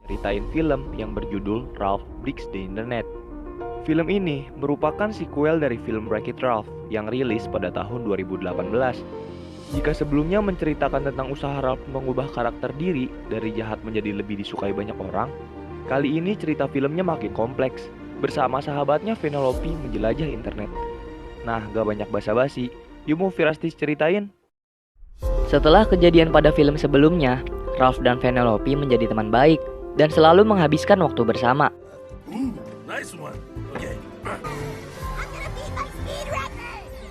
ceritain film yang berjudul Ralph Breaks the Internet. Film ini merupakan sequel dari film Wreck-It Ralph yang rilis pada tahun 2018. Jika sebelumnya menceritakan tentang usaha Ralph mengubah karakter diri dari jahat menjadi lebih disukai banyak orang, kali ini cerita filmnya makin kompleks. Bersama sahabatnya Vanellope menjelajah internet. Nah, gak banyak basa-basi, yuk mau Virastis ceritain? Setelah kejadian pada film sebelumnya, Ralph dan Vanellope menjadi teman baik dan selalu menghabiskan waktu bersama. Nice one. Okay.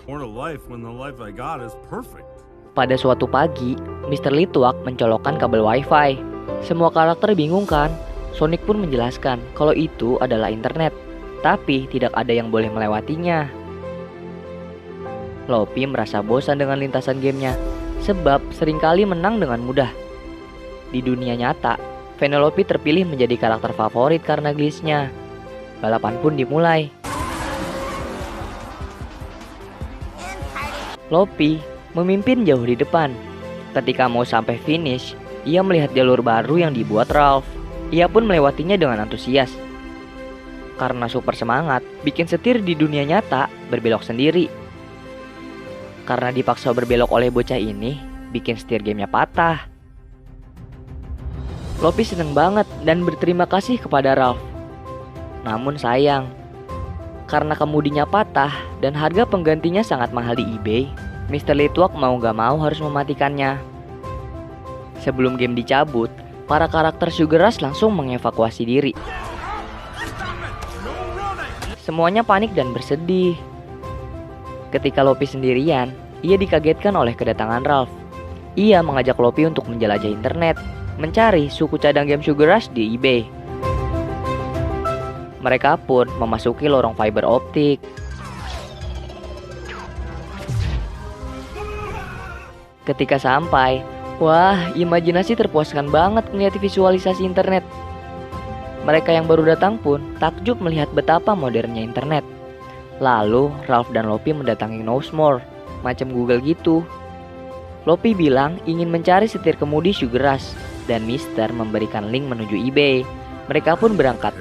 More to life when the life I got is perfect. Pada suatu pagi, Mr. Litwak mencolokkan kabel wifi. Semua karakter bingung kan? Sonic pun menjelaskan kalau itu adalah internet, tapi tidak ada yang boleh melewatinya. Lopi merasa bosan dengan lintasan gamenya, sebab seringkali menang dengan mudah. Di dunia nyata, Vanellope terpilih menjadi karakter favorit karena glitch-nya. Balapan pun dimulai. Lopi memimpin jauh di depan. Ketika mau sampai finish, ia melihat jalur baru yang dibuat Ralph. Ia pun melewatinya dengan antusias. Karena super semangat, bikin setir di dunia nyata berbelok sendiri. Karena dipaksa berbelok oleh bocah ini, bikin setir gamenya patah. Lopi seneng banget dan berterima kasih kepada Ralph. Namun sayang, karena kemudinya patah dan harga penggantinya sangat mahal di eBay, Mr. Litwak mau gak mau harus mematikannya. Sebelum game dicabut, para karakter Sugar Rush langsung mengevakuasi diri. Semuanya panik dan bersedih. Ketika Lopi sendirian, ia dikagetkan oleh kedatangan Ralph. Ia mengajak Lopi untuk menjelajah internet, mencari suku cadang game Sugar Rush di eBay. Mereka pun memasuki lorong fiber optik. Ketika sampai, wah, imajinasi terpuaskan banget melihat visualisasi internet. Mereka yang baru datang pun takjub melihat betapa modernnya internet. Lalu Ralph dan Lopi mendatangi Knowsmore, macam Google gitu. Lopi bilang ingin mencari setir kemudi Sugar Rush, dan Mister memberikan link menuju eBay. Mereka pun berangkat.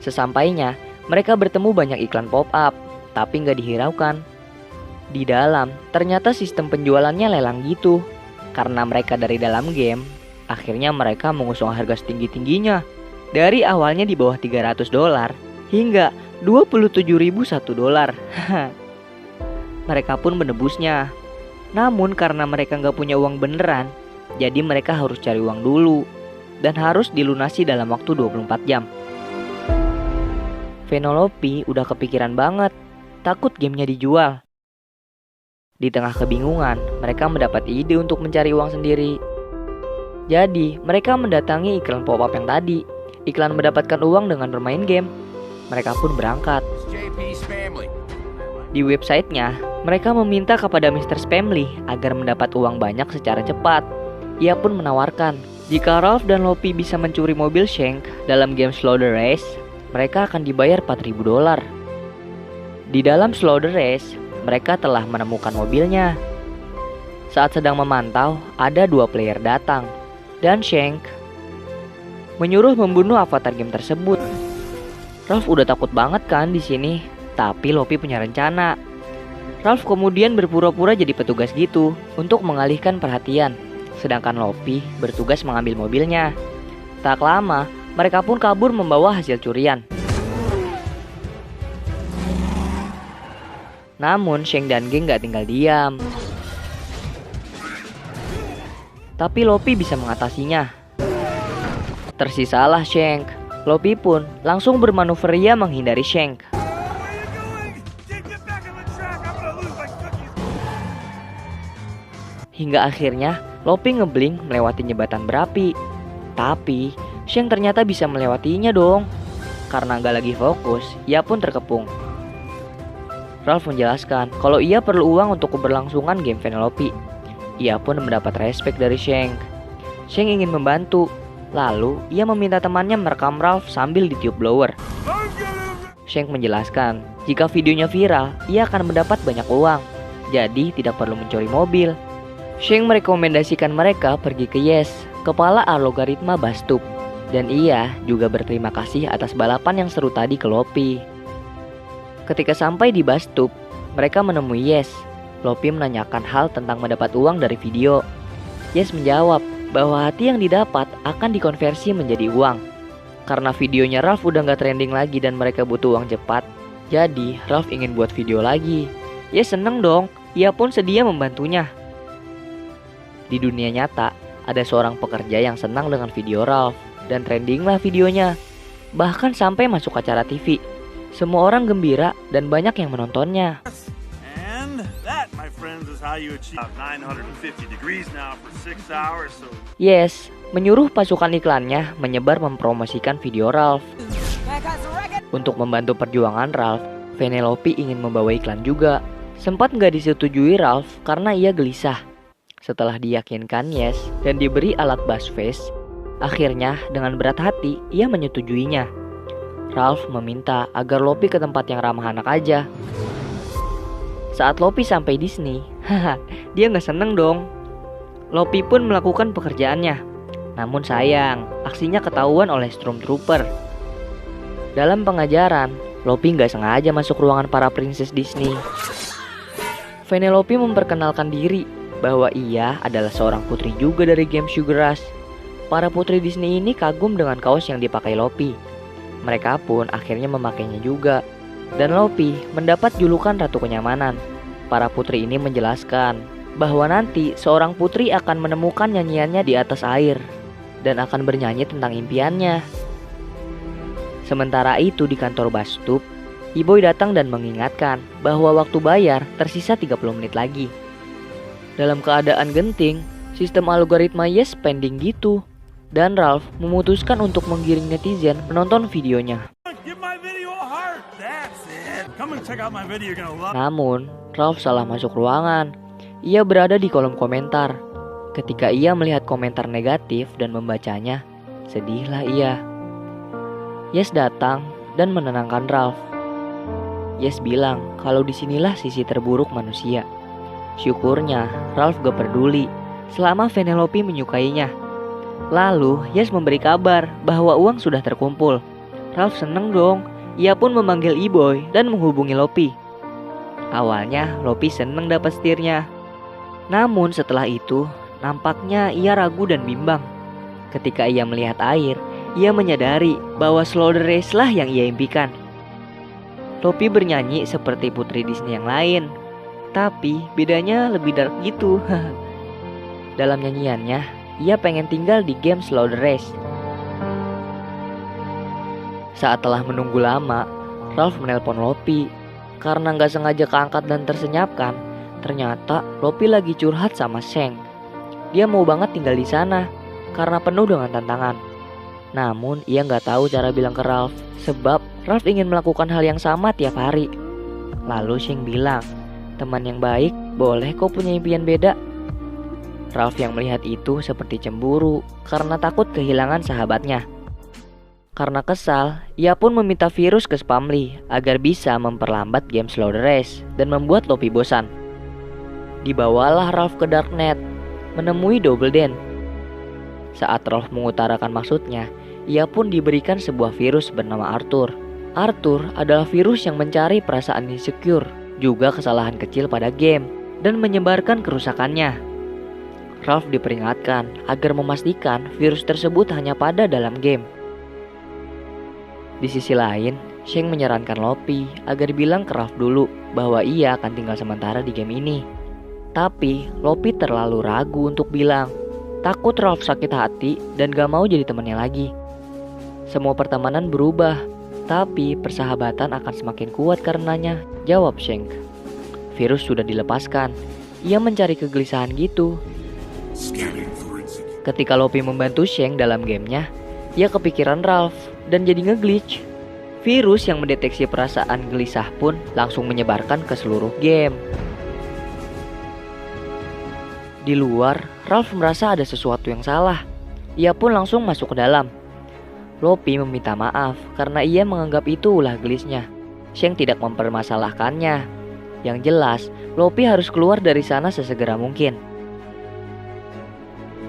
Sesampainya, mereka bertemu banyak iklan pop-up, tapi nggak dihiraukan. Di dalam, ternyata sistem penjualannya lelang gitu. Karena mereka dari dalam game, akhirnya mereka mengusung harga setinggi-tingginya. Dari awalnya di bawah $300 hingga $27.001. Mereka pun menebusnya. Namun karena mereka nggak punya uang beneran, jadi mereka harus cari uang dulu dan harus dilunasi dalam waktu 24 jam. Vanellope udah kepikiran banget, takut gamenya dijual. Di tengah kebingungan, mereka mendapat ide untuk mencari uang sendiri. Jadi, mereka mendatangi iklan pop-up yang tadi. Iklan mendapatkan uang dengan bermain game. Mereka pun berangkat. Di websitenya, mereka meminta kepada Mr. Spamly agar mendapat uang banyak secara cepat. Ia pun menawarkan, jika Ralph dan Lopi bisa mencuri mobil Shank dalam game Slow the Race, mereka akan dibayar $4.000. Di dalam Slow the Race, mereka telah menemukan mobilnya. Saat sedang memantau, ada 2 player datang, dan Shank menyuruh membunuh avatar game tersebut. Ralph udah takut banget kan di sini, tapi Lopi punya rencana. Ralph kemudian berpura-pura jadi petugas gitu untuk mengalihkan perhatian, sedangkan Lopi bertugas mengambil mobilnya. Tak lama, mereka pun kabur membawa hasil curian. Namun Shank dan geng gak tinggal diam. Tapi Lopi bisa mengatasinya. Tersisalah Shank. Lopi pun langsung bermanuver menghindari Shank. Hingga akhirnya Lopi ngeblink melewati jembatan berapi. Tapi Shank ternyata bisa melewatinya dong. Karena gak lagi fokus, ia pun terkepung. Ralph menjelaskan kalau ia perlu uang untuk keberlangsungan game Vanellope. Ia pun mendapat respek dari Shank. Shank ingin membantu. Lalu ia meminta temannya merekam Ralph sambil ditiup blower. Shank menjelaskan jika videonya viral, ia akan mendapat banyak uang. Jadi tidak perlu mencuri mobil. Sheng merekomendasikan mereka pergi ke Yes, kepala algoritma Bastub. Dan ia juga berterima kasih atas balapan yang seru tadi ke Lopi. Ketika sampai di Bastub, mereka menemui Yes. Lopi menanyakan hal tentang mendapat uang dari video. Yes menjawab bahwa hati yang didapat akan dikonversi menjadi uang. Karena videonya Ralph udah gak trending lagi dan mereka butuh uang cepat, jadi Ralph ingin buat video lagi. Yes seneng dong, ia pun sedia membantunya. Di dunia nyata, ada seorang pekerja yang senang dengan video Ralph, dan trendinglah videonya. Bahkan sampai masuk acara TV. Semua orang gembira dan banyak yang menontonnya. And that, my friends, is how you achieve 950 degrees now for 6 hours. So Yes, menyuruh pasukan iklannya menyebar mempromosikan video Ralph. Untuk membantu perjuangan Ralph, Vanellope ingin membawa iklan juga. Sempat nggak disetujui Ralph karena ia gelisah. Setelah diyakinkan Yes dan diberi alat Buzzface, akhirnya dengan berat hati ia menyetujuinya. Ralph meminta agar Lopi ke tempat yang ramah anak aja. Saat Lopi sampai Disney, dia nggak seneng dong. Lopi pun melakukan pekerjaannya. Namun sayang, aksinya ketahuan oleh Stormtrooper. Dalam pengajaran, Lopi nggak sengaja masuk ruangan para princess Disney. Vanellope memperkenalkan diri bahwa ia adalah seorang putri juga dari game Sugar Rush. Para putri Disney ini kagum dengan kaos yang dipakai Lopi. Mereka pun akhirnya memakainya juga. Dan Lopi mendapat julukan Ratu Kenyamanan. Para putri ini menjelaskan bahwa nanti seorang putri akan menemukan nyanyiannya di atas air dan akan bernyanyi tentang impiannya. Sementara itu di kantor Bastub, E-Boy datang dan mengingatkan bahwa waktu bayar tersisa 30 menit lagi. Dalam keadaan genting, sistem algoritma Yes pending gitu. Dan Ralph memutuskan untuk menggiring netizen menonton videonya. give my video a heart. That's it. Come and check out my video. You're gonna love it. Namun, Ralph salah masuk ruangan. Ia berada di kolom komentar. Ketika ia melihat komentar negatif dan membacanya, sedihlah ia. Yes datang dan menenangkan Ralph. Yes bilang kalau disinilah sisi terburuk manusia. Syukurnya Ralph gak peduli selama Vanellope menyukainya. Lalu Yes memberi kabar bahwa uang sudah terkumpul. Ralph seneng dong. Ia pun memanggil E-Boy dan menghubungi Lopi. Awalnya Lopi seneng dapat setirnya. Namun setelah itu nampaknya ia ragu dan bimbang. Ketika ia melihat air, ia menyadari bahwa Slaughter Race lah yang ia impikan. Lopi bernyanyi seperti putri Disney yang lain, tapi bedanya lebih dark gitu. Dalam nyanyiannya, ia pengen tinggal di game Slaughter Race. Saat telah menunggu lama, Ralph menelpon Lopi. Karena gak sengaja keangkat dan tersenyapkan, ternyata Lopi lagi curhat sama Sheng. Dia mau banget tinggal di sana karena penuh dengan tantangan. Namun ia gak tahu cara bilang ke Ralph, sebab Ralph ingin melakukan hal yang sama tiap hari. Lalu Sheng bilang, teman yang baik boleh kok punya impian beda. Ralph yang melihat itu seperti cemburu karena takut kehilangan sahabatnya. Karena kesal, ia pun meminta virus ke Spamly agar bisa memperlambat game Slaughter Race dan membuat Lopi bosan. Dibawalah Ralph ke Darknet, menemui Double Dan. Saat Ralph mengutarakan maksudnya, ia pun diberikan sebuah virus bernama Arthur. Arthur adalah virus yang mencari perasaan insecure, juga kesalahan kecil pada game, dan menyebarkan kerusakannya. Ralph diperingatkan agar memastikan virus tersebut hanya pada dalam game. Di sisi lain, Sheng menyarankan Lopi agar bilang ke Ralph dulu bahwa ia akan tinggal sementara di game ini. Tapi Lopi terlalu ragu untuk bilang, takut Ralph sakit hati dan gak mau jadi temannya lagi. Semua pertemanan berubah, tapi persahabatan akan semakin kuat karenanya, jawab Sheng. Virus sudah dilepaskan, ia mencari kegelisahan gitu. Ketika Lopi membantu Sheng dalam gamenya, ia kepikiran Ralph dan jadi ngeglitch. Virus yang mendeteksi perasaan gelisah pun langsung menyebarkan ke seluruh game. Di luar, Ralph merasa ada sesuatu yang salah. Ia pun langsung masuk ke dalam. Lopi meminta maaf karena ia menganggap itu ulah glitchnya. Sheng tidak mempermasalahkannya. Yang jelas, Lopi harus keluar dari sana sesegera mungkin.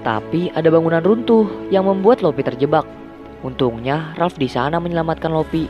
Tapi ada bangunan runtuh yang membuat Luffy terjebak. Untungnya Ralph di sana menyelamatkan Luffy.